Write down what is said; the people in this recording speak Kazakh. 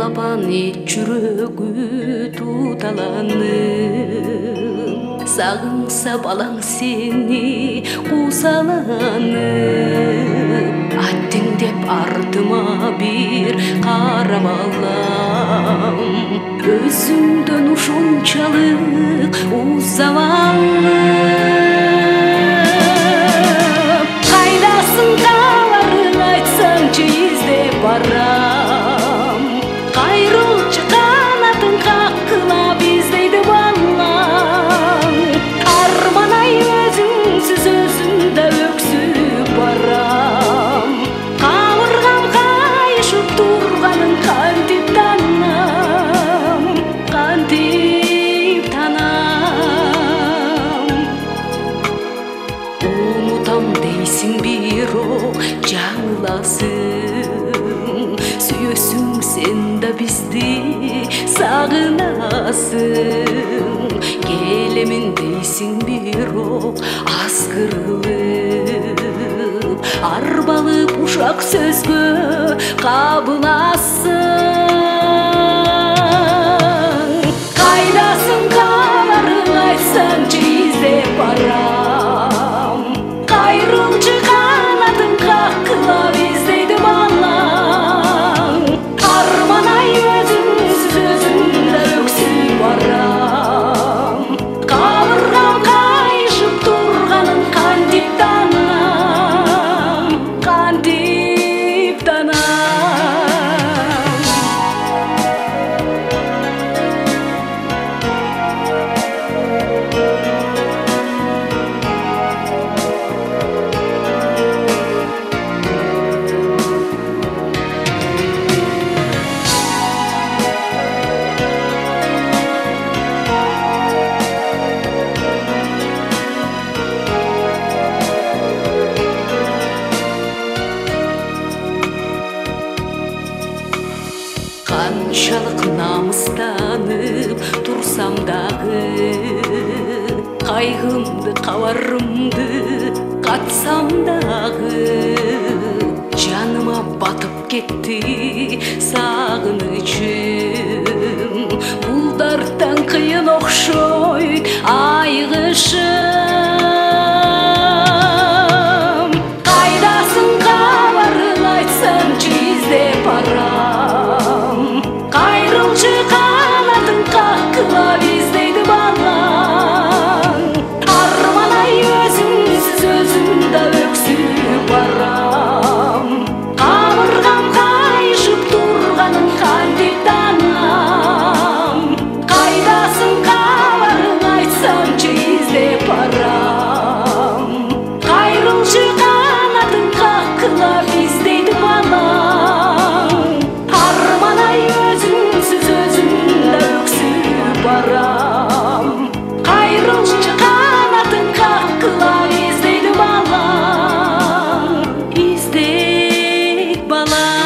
Бабаны жүрөгү туталанып, сагынса балаң сени кусаланып, аттың деп артыма бир карап алам, өзүңдөн ушунчалык узап алып. Кайдасың каларың айтсаңчы, издеп барам, кайрылчы канатын каккылап издейди балам, арманай өзүңсүз өзүмдө өксүп барам, кабыргам кайышып турганын кантип танам, кантип танам. Унутам дейсиң бирок жаңыласың, сүйөсүң сен да бизди сагынасың, келемин дейсиң бирок аскырылып, арбалып ушак сөзгө кабыласың. Кайдасың каларың айтсаңчы, издеп барам, кайрылчы канатын каккылап издейди балаң, арманай өзүңсүз өзүмдө өксүп барам, кабыргам кайышып турганын кантип танам, кантип танам. Канчалык намыстанып турсам дагы, кайгымды кабарымды катсам дагы, жаныма батып кетти сагынычым, бул дарттан кыйын окшойт айыгышым. Кайдасың каларың айтсаңчы, издеп барам, кайрылчы канатын каккылап издейди балаң, арманай өзүңсүз өзүмдө өксүп барам, кабыргам кайышып турганын кантип танам. Кайдасың каларың айтсаңчы, издеп барам, кайрылчы канатын каккылап издейди балаң, арманай өзүңсүз өзүмдө өксүп барам, кайрылчы канатын каккылап издейди балаң, издейт балаң.